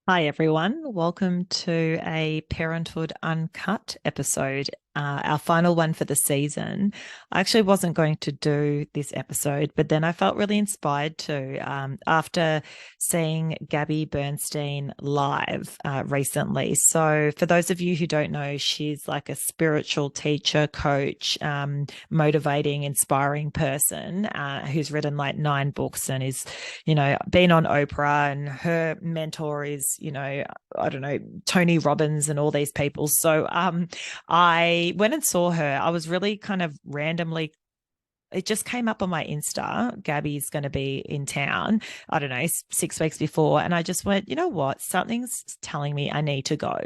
Hi, everyone. Welcome to a Parenthood Uncut episode, our final one for the season. I actually wasn't going to do this episode, but then I felt really inspired to after seeing Gabby Bernstein live recently. So, for those of you who don't know, she's like a spiritual teacher, coach, motivating, inspiring person who's written like 9 books and is been on Oprah, and her mentor is, I don't know, Tony Robbins and all these people. So I went and saw her. I was really kind of randomly, it just came up on my Insta. Gabby's going to be in town, I don't know, 6 weeks before. And I just went, you know what? Something's telling me I need to go.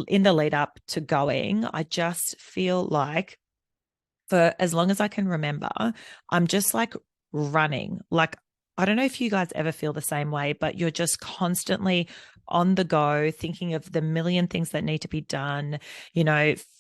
In the lead up to going, I just feel like for as long as I can remember, I'm just like running. Like, I don't know if you guys ever feel the same way, but you're just constantly on the go, thinking of the million things that need to be done,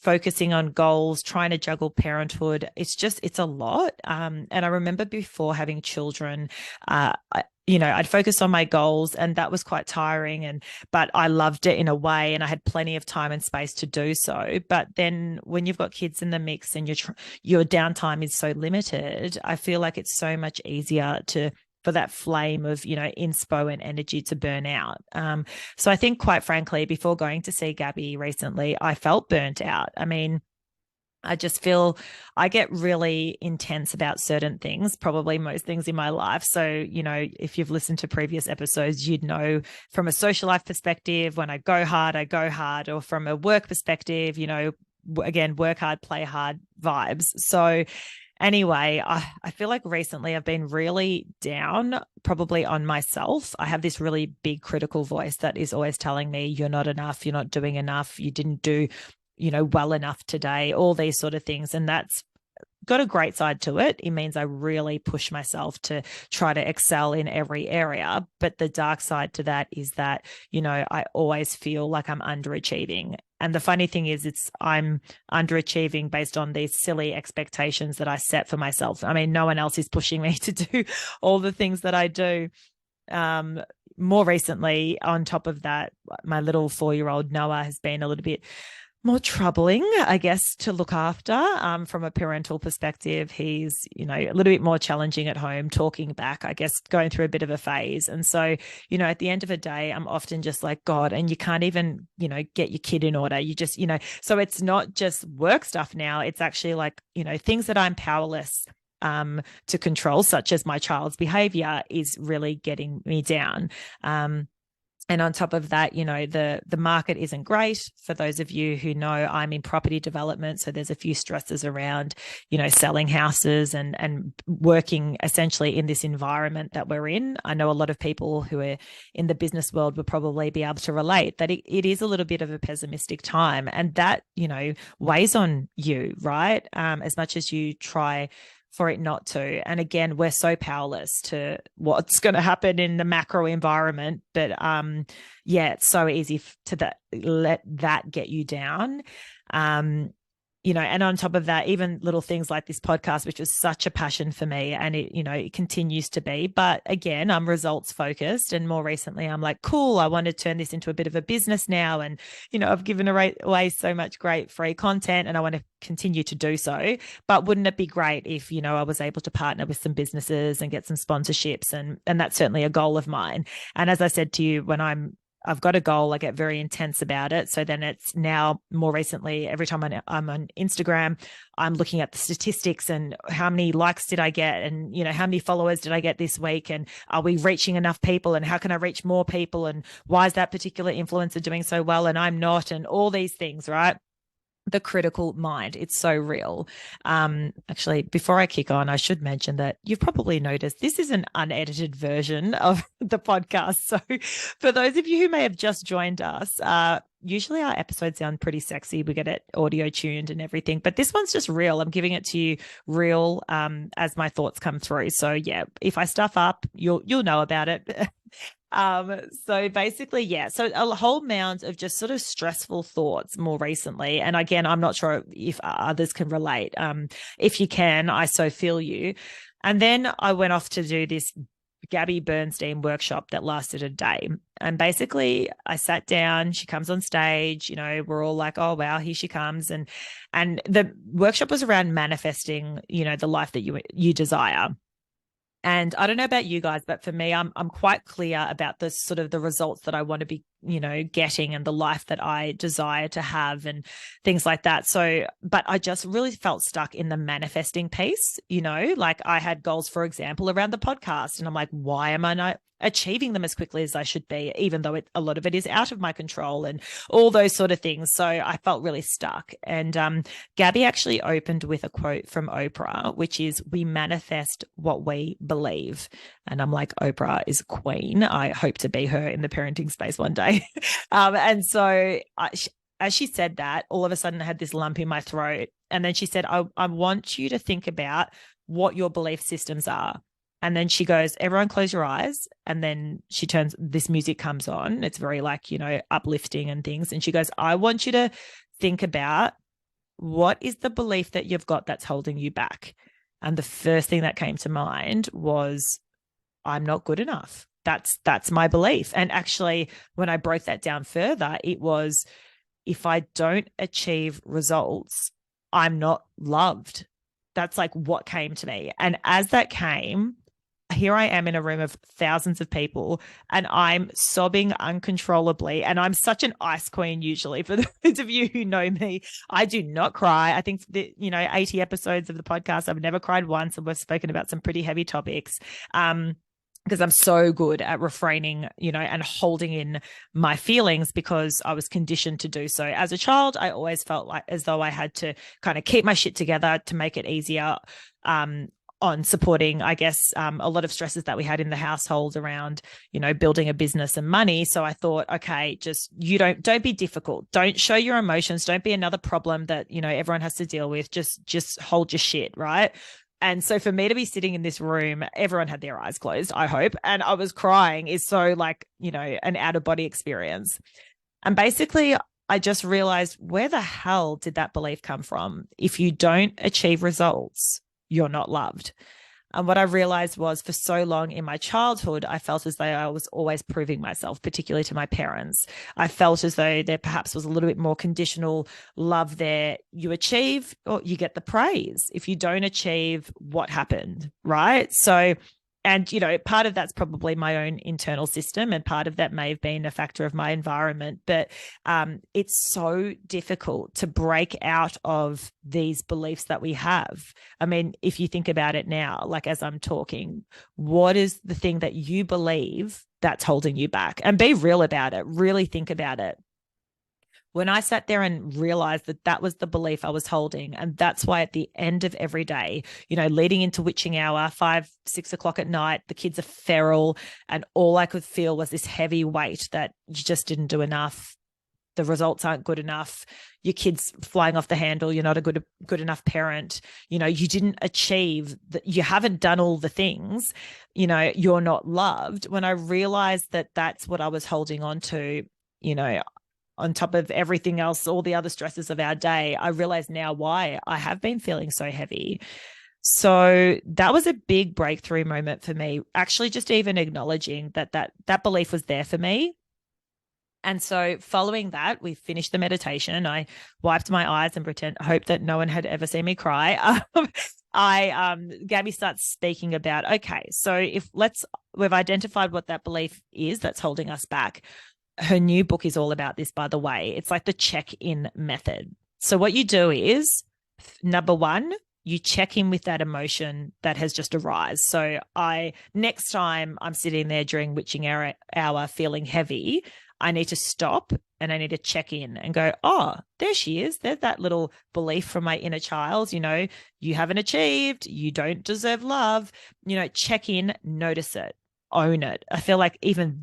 focusing on goals, trying to juggle parenthood. It's a lot. And I remember before having children, I'd focus on my goals, and that was quite tiring. But I loved it in a way, and I had plenty of time and space to do so. But then when you've got kids in the mix and your downtime is so limited, I feel like it's so much easier for that flame of, inspo and energy to burn out. So I think, quite frankly, before going to see Gabby recently, I felt burnt out. I mean, I just feel I get really intense about certain things, probably most things in my life. So, if you've listened to previous episodes, you'd know from a social life perspective, when I go hard, or from a work perspective, again, work hard, play hard vibes. So, anyway, I feel like recently I've been really down, probably on myself. I have this really big critical voice that is always telling me, you're not enough, you're not doing enough, you didn't do, well enough today, all these sort of things. And that's got a great side to it. It means I really push myself to try to excel in every area. But the dark side to that is that, I always feel like I'm underachieving. And the funny thing is, I'm underachieving based on these silly expectations that I set for myself. I mean, no one else is pushing me to do all the things that I do. More recently, on top of that, my little 4-year-old Noah has been a little bit more troubling, I guess, to look after from a parental perspective. He's, a little bit more challenging at home, talking back, I guess, going through a bit of a phase. And so, at the end of the day, I'm often just like, God, and you can't even, get your kid in order. You just, so it's not just work stuff now. It's actually like, things that I'm powerless to control, such as my child's behavior, is really getting me down. And on top of that, the market isn't great. For those of you who know, I'm in property development, so there's a few stresses around, selling houses and working essentially in this environment that we're in. I know a lot of people who are in the business world will probably be able to relate that it is a little bit of a pessimistic time, and that, weighs on you, right? As much as you try for it not to. And again, we're so powerless to what's going to happen in the macro environment. But it's so easy to let that get you down. And on top of that, even little things like this podcast, which was such a passion for me, and it continues to be. But again, I'm results focused. And more recently, I'm like, cool, I want to turn this into a bit of a business now. And, I've given away so much great free content, and I want to continue to do so. But wouldn't it be great if, I was able to partner with some businesses and get some sponsorships? And that's certainly a goal of mine. And as I said to you, when I've got a goal, I get very intense about it. So then it's now, more recently, every time I'm on Instagram, I'm looking at the statistics and how many likes did I get, and, how many followers did I get this week, and are we reaching enough people, and how can I reach more people, and why is that particular influencer doing so well and I'm not, and all these things, right? The critical mind, it's so real. Actually, before I kick on, I should mention that you've probably noticed this is an unedited version of the podcast. So for those of you who may have just joined us, usually our episodes sound pretty sexy. We get it audio tuned and everything, but this one's just real. I'm giving it to you real as my thoughts come through. So yeah, if I stuff up, you'll know about it. So basically, yeah, so a whole mound of just sort of stressful thoughts more recently. And again, I'm not sure if others can relate. If you can, I so feel you. And then I went off to do this Gabby Bernstein workshop that lasted a day. And basically I sat down, she comes on stage, we're all like, oh wow, here she comes. And the workshop was around manifesting, the life that you desire. And I don't know about you guys, but for me, I'm quite clear about the sort of the results that I want to be, getting and the life that I desire to have and things like that. So, but I just really felt stuck in the manifesting piece, like I had goals, for example, around the podcast. And I'm like, why am I not achieving them as quickly as I should be, even though a lot of it is out of my control and all those sort of things. So I felt really stuck. And Gabby actually opened with a quote from Oprah, which is, we manifest what we believe. And I'm like, Oprah is a queen. I hope to be her in the parenting space one day. And so as she said that, all of a sudden I had this lump in my throat. And then she said, I want you to think about what your belief systems are. And then she goes, everyone close your eyes. And then this music comes on. It's very like, uplifting and things. And she goes, I want you to think about, what is the belief that you've got that's holding you back? And the first thing that came to mind was, I'm not good enough. That's my belief. And actually, when I broke that down further, it was, if I don't achieve results, I'm not loved. That's like what came to me. And as that came, here I am in a room of thousands of people and I'm sobbing uncontrollably. And I'm such an ice queen usually. For those of you who know me, I do not cry. I think 80 episodes of the podcast, I've never cried once, and we've spoken about some pretty heavy topics. Because I'm so good at refraining, and holding in my feelings because I was conditioned to do so. As a child, I always felt like as though I had to kind of keep my shit together to make it easier on supporting, I guess, a lot of stresses that we had in the household around, building a business and money. So I thought, okay, just don't be difficult. Don't show your emotions. Don't be another problem that, everyone has to deal with. Just hold your shit, right? And so for me to be sitting in this room, everyone had their eyes closed, I hope, and I was crying is so like, an out of body experience. And basically, I just realized, where the hell did that belief come from? If you don't achieve results, you're not loved. And what I realized was, for so long in my childhood, I felt as though I was always proving myself, particularly to my parents. I felt as though there perhaps was a little bit more conditional love there. You achieve or you get the praise. If you don't achieve, what happened, right? So, and, part of that's probably my own internal system, and part of that may have been a factor of my environment. But it's so difficult to break out of these beliefs that we have. I mean, if you think about it now, like as I'm talking, what is the thing that you believe that's holding you back? And be real about it. Really think about it. When I sat there and realized that was the belief I was holding, and that's why at the end of every day, leading into witching hour, 5, 6 o'clock at night, the kids are feral, and all I could feel was this heavy weight that you just didn't do enough. The results aren't good enough. Your kid's flying off the handle. You're not a good enough parent. You didn't achieve that. You haven't done all the things. You're not loved. When I realized that that's what I was holding on to, on top of everything else, all the other stresses of our day, I realize now why I have been feeling so heavy. So that was a big breakthrough moment for me, actually, just even acknowledging that belief was there for me. And so following that, we finished the meditation. I wiped my eyes and hope that no one had ever seen me cry. Gabby starts speaking about, okay, so we've identified what that belief is that's holding us back. Her new book is all about this, by the way. It's like the check-in method. So what you do is, number one, you check in with that emotion that has just arisen. So next time I'm sitting there during witching hour feeling heavy, I need to stop and I need to check in and go, oh, there she is. There's that little belief from my inner child, you haven't achieved, you don't deserve love, check in, notice it. Own it. I feel like even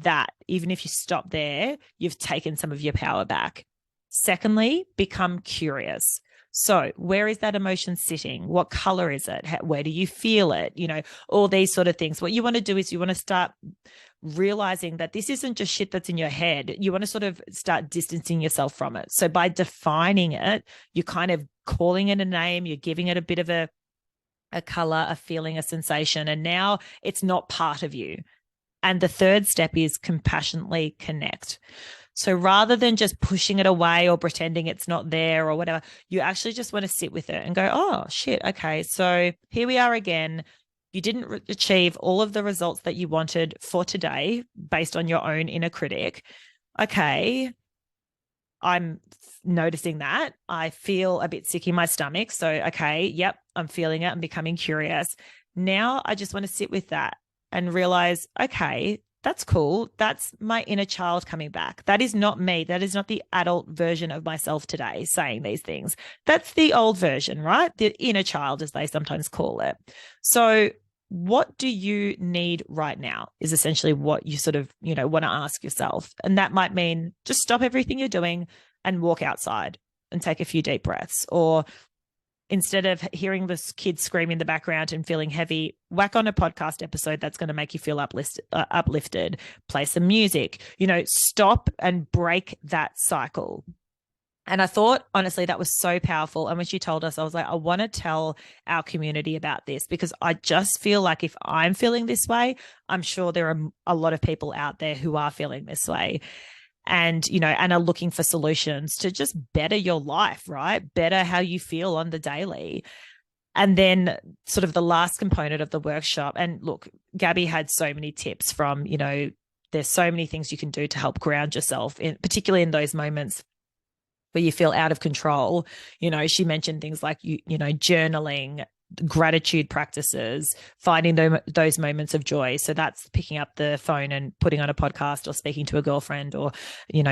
if you stop there, you've taken some of your power back. Secondly, become curious. So where is that emotion sitting? What color is it? Where do you feel it? All these sort of things. What you want to do is you want to start realizing that this isn't just shit that's in your head. You want to sort of start distancing yourself from it. So by defining it, you're kind of calling it a name, you're giving it a bit of a a color, a feeling, a sensation, and now it's not part of you. And the third step is compassionately connect. So rather than just pushing it away or pretending it's not there or whatever, you actually just want to sit with it and go, oh, shit, okay, so here we are again. You didn't achieve all of the results that you wanted for today based on your own inner critic. Okay, I'm noticing that. I feel a bit sick in my stomach. So, okay, yep, I'm feeling it. I'm becoming curious. Now I just want to sit with that and realize, okay, that's cool. That's my inner child coming back. That is not me. That is not the adult version of myself today saying these things. That's the old version, right? The inner child, as they sometimes call it. So, what do you need right now is essentially what you sort of, want to ask yourself. And that might mean just stop everything you're doing and walk outside and take a few deep breaths. Or instead of hearing this kid scream in the background and feeling heavy, whack on a podcast episode that's going to make you feel uplifted, play some music, stop and break that cycle. And I thought, honestly, that was so powerful. And when she told us, I was like, I want to tell our community about this, because I just feel like if I'm feeling this way, I'm sure there are a lot of people out there who are feeling this way and, and are looking for solutions to just better your life, right? Better how you feel on the daily. And then sort of the last component of the workshop. And look, Gabby had so many tips from, there's so many things you can do to help ground yourself, particularly in those moments where you feel out of control. She mentioned things like, journaling, gratitude practices, finding those moments of joy. So that's picking up the phone and putting on a podcast, or speaking to a girlfriend or,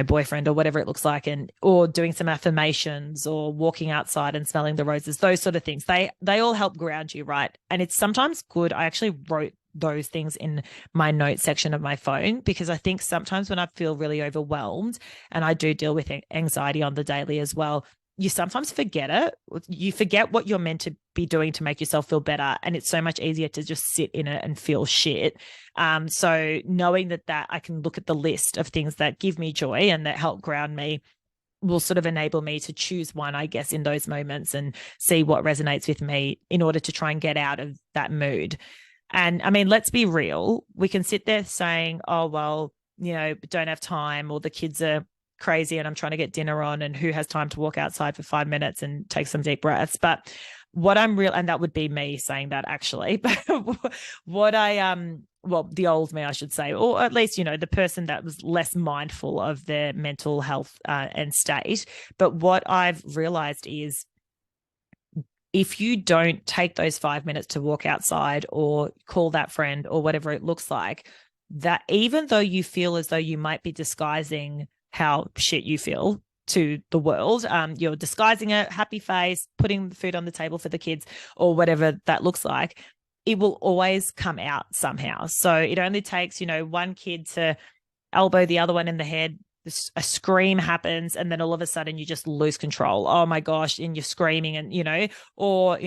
boyfriend, or whatever it looks like, or doing some affirmations, or walking outside and smelling the roses, those sort of things. They all help ground you, right? And it's sometimes good. I actually wrote those things in my notes section of my phone, because I think sometimes when I feel really overwhelmed, and I do deal with anxiety on the daily as well, you sometimes forget it. You forget what you're meant to be doing to make yourself feel better. And it's so much easier to just sit in it and feel shit. So knowing that I can look at the list of things that give me joy and that help ground me will sort of enable me to choose one, I guess, in those moments and see what resonates with me in order to try and get out of that mood. And I mean, let's be real. We can sit there saying, oh, well, don't have time, or the kids are crazy and I'm trying to get dinner on, and who has time to walk outside for 5 minutes and take some deep breaths. But what I'm real, and that would be me saying that actually, but what the old me, I should say, or at least, the person that was less mindful of their mental health and state. But what I've realized is, if you don't take those 5 minutes to walk outside or call that friend or whatever it looks like, that even though you feel as though you might be disguising how shit you feel to the world, you're disguising a happy face, putting the food on the table for the kids, or whatever that looks like, it will always come out somehow. So it only takes, one kid to elbow the other one in the head, a scream happens, and then all of a sudden you just lose control. Oh my gosh. And you're screaming, and, or,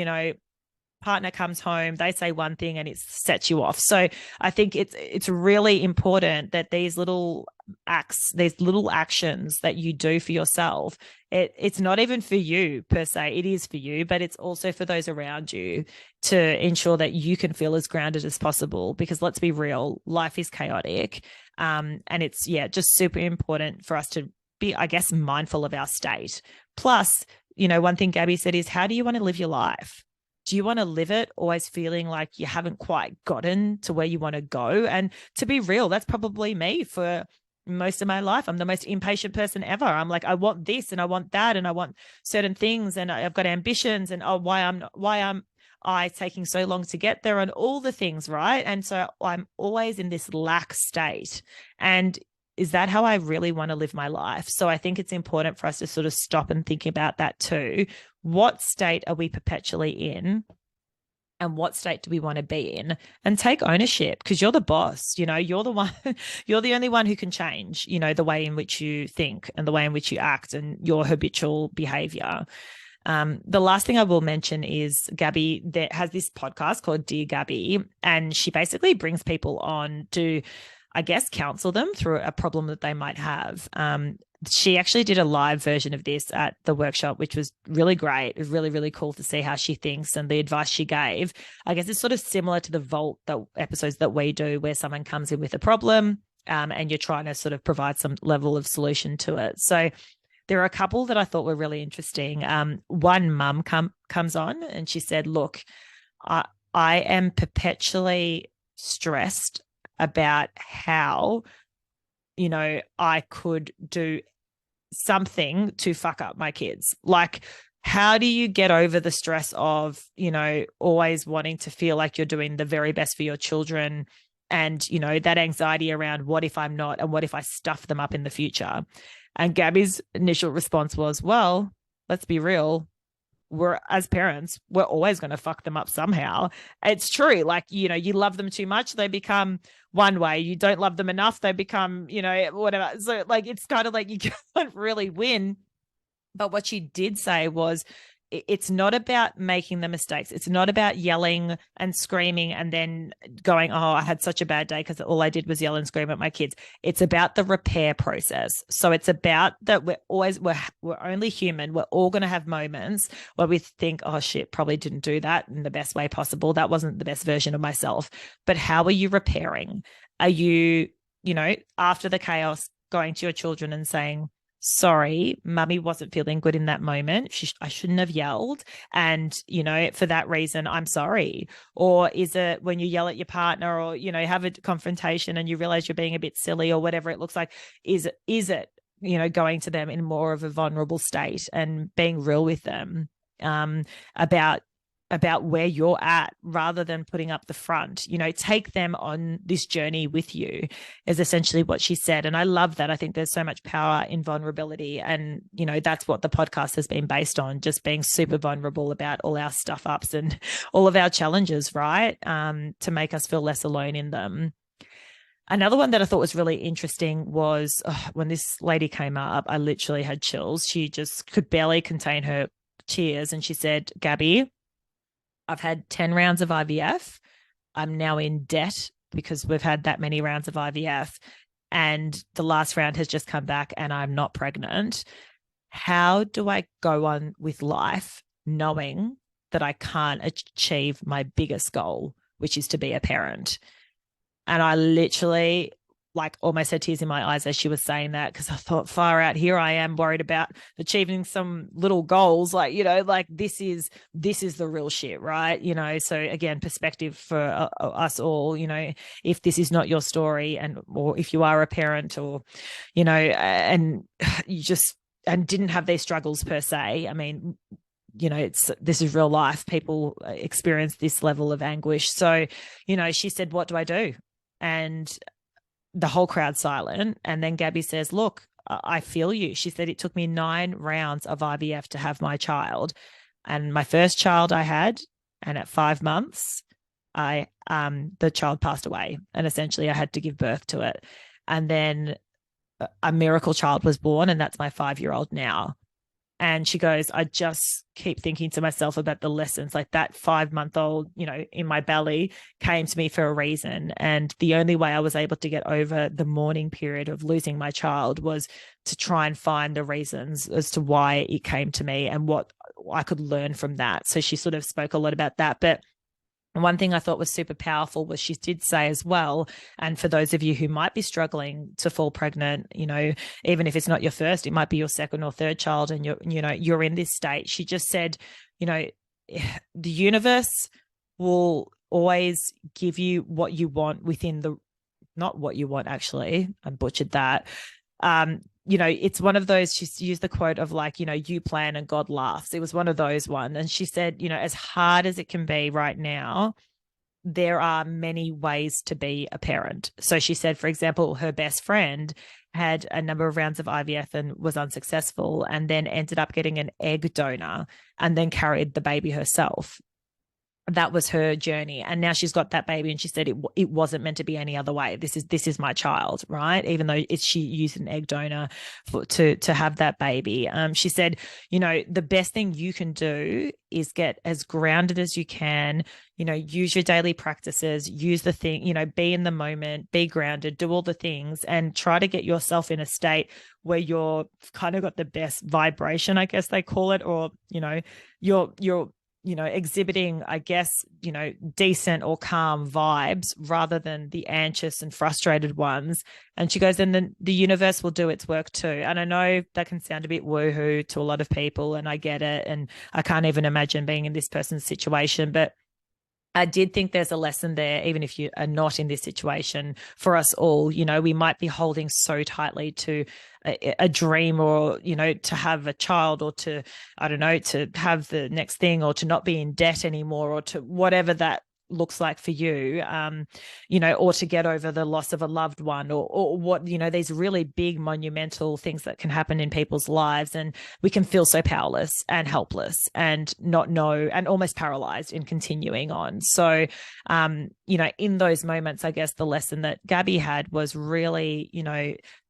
partner comes home, they say one thing and it sets you off. So I think it's really important that these little acts, these little actions that you do for yourself, it's not even for you per se, it is for you, but it's also for those around you, to ensure that you can feel as grounded as possible. Because let's be real, life is chaotic. And it's, just super important for us to be, I guess, mindful of our state. Plus, one thing Gabby said is, how do you want to live your life? Do you want to live it always feeling like you haven't quite gotten to where you want to go? And to be real, that's probably me for most of my life. I'm the most impatient person ever. I'm like, I want this and I want that and I want certain things and I've got ambitions, and why am I taking so long to get there, and all the things, right? And so I'm always in this lack state. And is that how I really want to live my life? So I think it's important for us to sort of stop and think about that too. What state are we perpetually in? And what state do we want to be in? And take ownership, because you're the boss. You're the one, you're the only one who can change, the way in which you think and the way in which you act and your habitual behavior. The last thing I will mention is Gabby that has this podcast called Dear Gabby, and she basically brings people on to, I guess, counsel them through a problem that they might have. she actually did a live version of this at the workshop, which was really great. It was really, really cool to see how she thinks and the advice she gave. I guess it's sort of similar to the Vault episodes that we do, where someone comes in with a problem, and you're trying to sort of provide some level of solution to it. So there are a couple that I thought were really interesting. One mum comes on and she said, look, I am perpetually stressed about how, I could do something to fuck up my kids. Like, how do you get over the stress of, always wanting to feel like you're doing the very best for your children, and, that anxiety around what if I'm not, and what if I stuff them up in the future? And Gabby's initial response was, well, let's be real. As parents, we're always going to fuck them up somehow. It's true. Like, you love them too much, they become one way. You don't love them enough, they become, whatever. So like, it's kind of like you can't really win. But what she did say was, it's not about making the mistakes. It's not about yelling and screaming and then going, oh, I had such a bad day because all I did was yell and scream at my kids. It's about the repair process. So it's about that we're only human. We're all going to have moments where we think, oh shit, probably didn't do that in the best way possible. That wasn't the best version of myself. But how are you repairing? Are you, after the chaos, going to your children and saying, sorry, mummy wasn't feeling good in that moment. I shouldn't have yelled. And, for that reason, I'm sorry. Or is it when you yell at your partner, or, have a confrontation and you realize you're being a bit silly, or whatever it looks like, is it, going to them in more of a vulnerable state and being real with them, about where you're at, rather than putting up the front. Take them on this journey with you, is essentially what she said. And I love that. I think there's so much power in vulnerability. And, that's what the podcast has been based on, just being super vulnerable about all our stuff ups and all of our challenges, right? To make us feel less alone in them. Another one that I thought was really interesting was when this lady came up, I literally had chills. She just could barely contain her tears. And she said, Gabby, I've had 10 rounds of IVF. I'm now in debt because we've had that many rounds of IVF, and the last round has just come back and I'm not pregnant. How do I go on with life knowing that I can't achieve my biggest goal, which is to be a parent? And I literally almost had tears in my eyes as she was saying that, because I thought, far out, here I am worried about achieving some little goals. This is the real shit, right? So again, perspective for us all, if this is not your story, or if you are a parent, or, and you just, and didn't have these struggles per se. I mean, this is real life. People experience this level of anguish. So, she said, what do I do? And the whole crowd silent. And then Gabby says, look, I feel you. She said, it took me 9 rounds of IVF to have my child. And my first child I had, and at 5 months, the child passed away. And essentially I had to give birth to it. And then a miracle child was born, and that's my 5-year-old now. And she goes, I just keep thinking to myself about the lessons, like that 5-month-old, in my belly came to me for a reason. And the only way I was able to get over the mourning period of losing my child was to try and find the reasons as to why it came to me and what I could learn from that. So she sort of spoke a lot about that. But one thing I thought was super powerful was she did say as well, and for those of you who might be struggling to fall pregnant, even if it's not your first, it might be your second or third child, and you're in this state. She just said, the universe will always give you what you want within not what you want, actually, I butchered that. It's one of those, she used the quote of you plan and God laughs. It was one of those one. And she said, as hard as it can be right now, there are many ways to be a parent. So she said, for example, her best friend had a number of rounds of IVF and was unsuccessful, and then ended up getting an egg donor and then carried the baby herself. That was her journey. And now she's got that baby, and she said it wasn't meant to be any other way. This is my child, right? Even though she used an egg donor to have that baby. She said, the best thing you can do is get as grounded as you can. use your daily practices, use the thing, be in the moment, be grounded, do all the things, and try to get yourself in a state where you're kind of got the best vibration, I guess they call it, or, you're exhibiting, I guess, decent or calm vibes rather than the anxious and frustrated ones. And she goes, and then the universe will do its work too. And I know that can sound a bit woohoo to a lot of people, and I get it. And I can't even imagine being in this person's situation, but I did think there's a lesson there, even if you are not in this situation, for us all. We might be holding so tightly to a dream, or, to have a child, or to, I don't know, to have the next thing, or to not be in debt anymore, or to whatever that looks like for you, or to get over the loss of a loved one, or what, these really big monumental things that can happen in people's lives. And we can feel so powerless and helpless and not know, and almost paralyzed in continuing on. So, in those moments, I guess the lesson that Gabby had was really,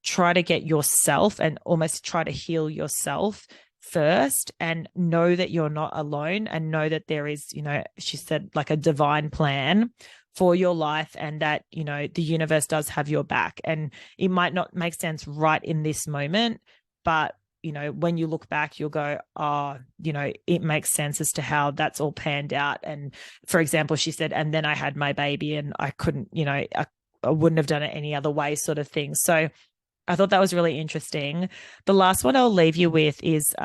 try to get yourself and almost try to heal yourself first, and know that you're not alone, and know that there is, she said, like a divine plan for your life, and that, the universe does have your back. And it might not make sense right in this moment, but, when you look back, you'll go, oh, it makes sense as to how that's all panned out. And for example, she said, and then I had my baby, and I couldn't, I wouldn't have done it any other way, sort of thing. So I thought that was really interesting. The last one I'll leave you with is,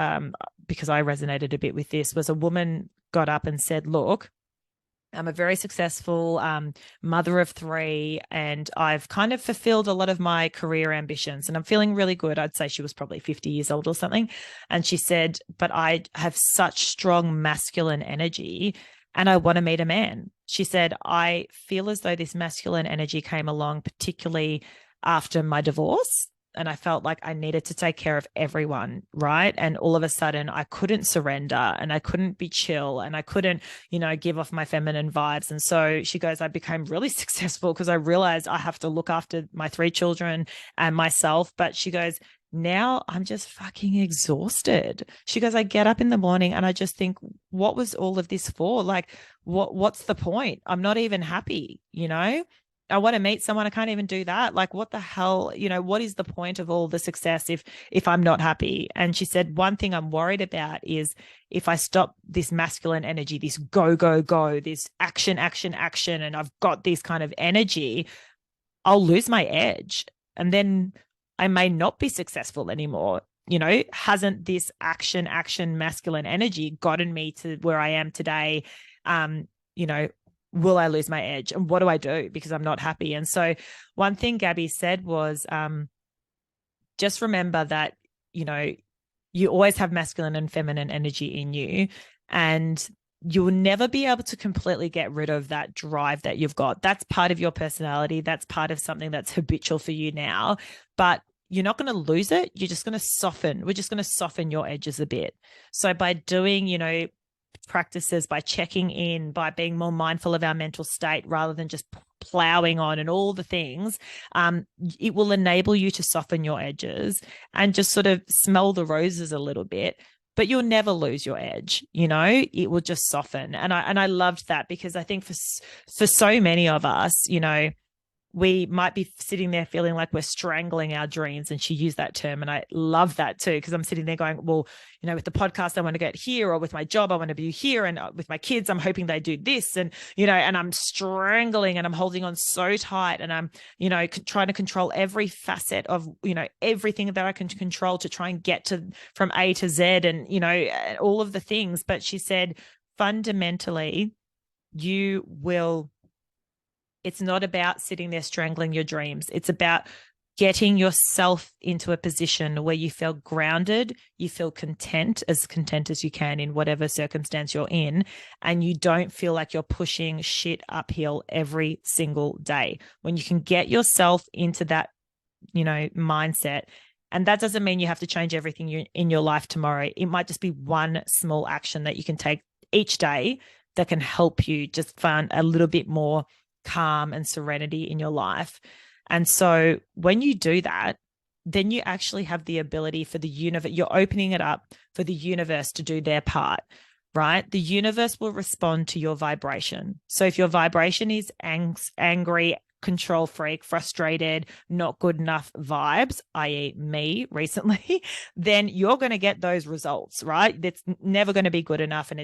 because I resonated a bit with this, was a woman got up and said, look, I'm a very successful mother of 3, and I've kind of fulfilled a lot of my career ambitions, and I'm feeling really good. I'd say she was probably 50 years old or something. And she said, but I have such strong masculine energy, and I want to meet a man. She said, I feel as though this masculine energy came along, particularly after my divorce, and I felt like I needed to take care of everyone, right? And all of a sudden I couldn't surrender, and I couldn't be chill, and I couldn't, give off my feminine vibes. And so she goes, I became really successful because I realized I have to look after my 3 children and myself. But she goes, now I'm just fucking exhausted. She goes, I get up in the morning and I just think, what was all of this for? Like, what's the point? I'm not even happy, I want to meet someone. I can't even do that. Like, what the hell, what is the point of all the success if I'm not happy? And she said, one thing I'm worried about is if I stop this masculine energy, this go, go, go, this action, action, action, and I've got this kind of energy, I'll lose my edge. And then I may not be successful anymore. Hasn't this action, action, masculine energy gotten me to where I am today? Will I lose my edge? And what do I do? Because I'm not happy. And so one thing Gabby said was, just remember that, you always have masculine and feminine energy in you, and you'll never be able to completely get rid of that drive that you've got. That's part of your personality. That's part of something that's habitual for you now, but you're not going to lose it. You're just going to soften. We're just going to soften your edges a bit. So by doing, practices, by checking in, by being more mindful of our mental state rather than just plowing on and all the things, it will enable you to soften your edges and just sort of smell the roses a little bit. But you'll never lose your edge, it will just soften. And I loved that, because I think for so many of us, we might be sitting there feeling like we're strangling our dreams. And she used that term. And I love that too, because I'm sitting there going, well, with the podcast, I want to get here, or with my job, I want to be here. And with my kids, I'm hoping they do this. And, and I'm strangling and I'm holding on so tight, and I'm, trying to control every facet of, everything that I can control to try and get from A to Z, and, all of the things. But she said, fundamentally, it's not about sitting there strangling your dreams. It's about getting yourself into a position where you feel grounded, you feel content as you can in whatever circumstance you're in, and you don't feel like you're pushing shit uphill every single day. When you can get yourself into that, mindset, and that doesn't mean you have to change everything in your life tomorrow. It might just be one small action that you can take each day that can help you just find a little bit more calm and serenity in your life. And so when you do that, then you actually have the ability for the universe, you're opening it up for the universe to do their part. right? The universe will respond to your vibration. So if your vibration is angry, control freak, frustrated, not good enough vibes, i.e., me recently, then you're going to get those results, right? It's never going to be good enough, and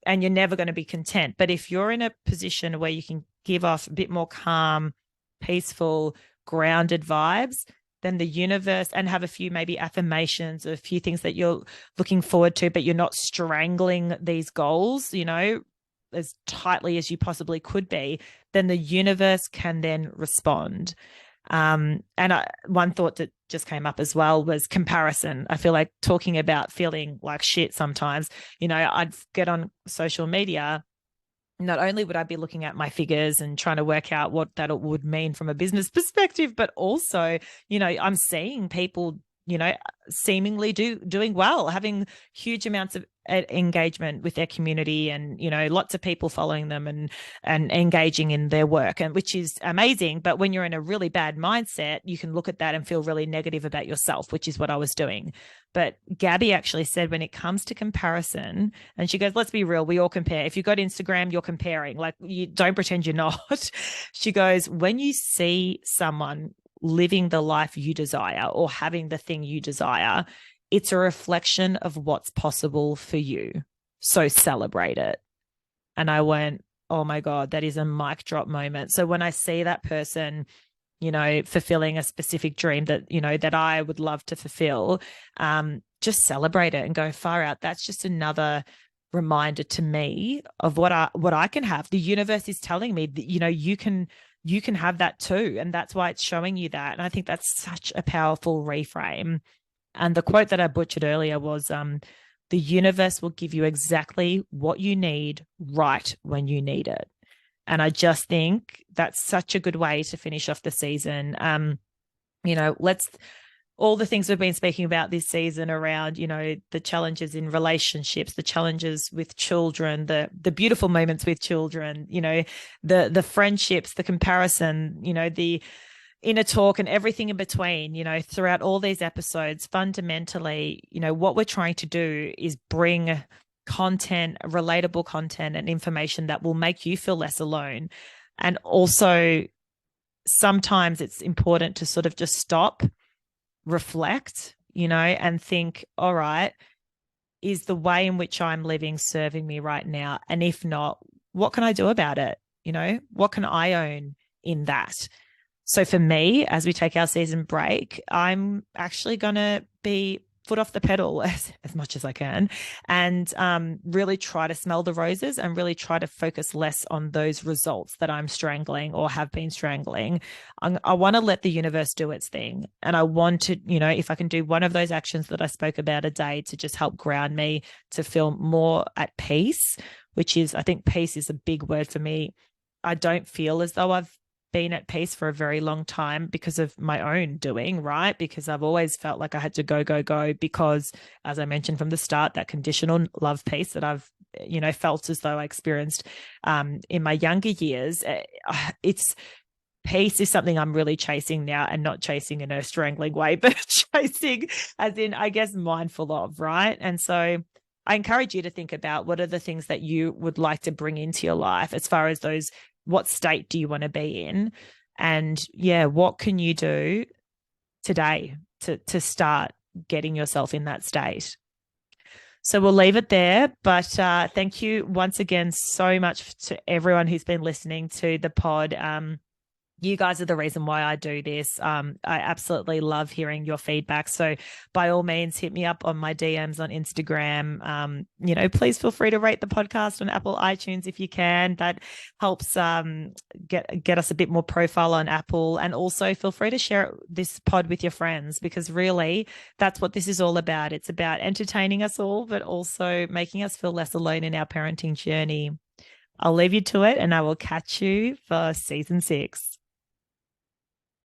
and you're never going to be content. But if you're in a position where you can give off a bit more calm, peaceful, grounded vibes, then the universe, and have a few maybe affirmations, a few things that you're looking forward to, but you're not strangling these goals, as tightly as you possibly could be, then the universe can then respond. One thought that just came up as well was comparison. I feel like talking about feeling like shit sometimes, I'd get on social media. Not only would I be looking at my figures and trying to work out what that would mean from a business perspective, but also, I'm seeing people, seemingly doing well, having huge amounts of engagement with their community, and lots of people following them and engaging in their work, and which is amazing. But when you're in a really bad mindset, you can look at that and feel really negative about yourself, which is what I was doing. But Gabby actually said, when it comes to comparison, and she goes, let's be real, we all compare. If you've got Instagram, you're comparing. Like, you don't pretend you're not. She goes, when you see someone living the life you desire or having the thing you desire, it's a reflection of what's possible for you. So celebrate it. And I went, oh my God, that is a mic drop moment. So when I see that person, fulfilling a specific dream that I would love to fulfill, just celebrate it and go, far out. That's just another reminder to me of what I can have. The universe is telling me that, you can have that too. And that's why it's showing you that. And I think that's such a powerful reframe. And the quote that I butchered earlier was, the universe will give you exactly what you need right when you need it. And I just think that's such a good way to finish off the season. All the things we've been speaking about this season around, the challenges in relationships, the challenges with children, the beautiful moments with children, the friendships, the comparison, the inner talk, and everything in between, throughout all these episodes. Fundamentally, what we're trying to do is bring content, relatable content and information that will make you feel less alone. And also, sometimes it's important to sort of just stop, reflect, and think, all right, is the way in which I'm living serving me right now? And if not, what can I do about it? What can I own in that? So for me, as we take our season break, I'm actually going to be foot off the pedal as much as I can, and really try to smell the roses and really try to focus less on those results that I'm strangling or have been strangling. I want to let the universe do its thing. And I want to, if I can do one of those actions that I spoke about a day to just help ground me, to feel more at peace, which is, I think peace is a big word for me. I don't feel as though I've been at peace for a very long time because of my own doing, right? Because I've always felt like I had to go, because, as I mentioned from the start, that conditional love piece that I've, felt as though I experienced in my younger years, it's peace is something I'm really chasing now, and not chasing in a strangling way, but chasing as in, I guess, mindful of, right? And so I encourage you to think about, what are the things that you would like to bring into your life, as far as those, what state do you want to be in? And what can you do today to start getting yourself in that state? So we'll leave it there. But thank you once again so much to everyone who's been listening to the pod. You guys are the reason why I do this. I absolutely love hearing your feedback. So by all means, hit me up on my DMs on Instagram. Please feel free to rate the podcast on Apple iTunes if you can. That helps get us a bit more profile on Apple. And also feel free to share this pod with your friends, because really that's what this is all about. It's about entertaining us all, but also making us feel less alone in our parenting journey. I'll leave you to it, and I will catch you for season 6.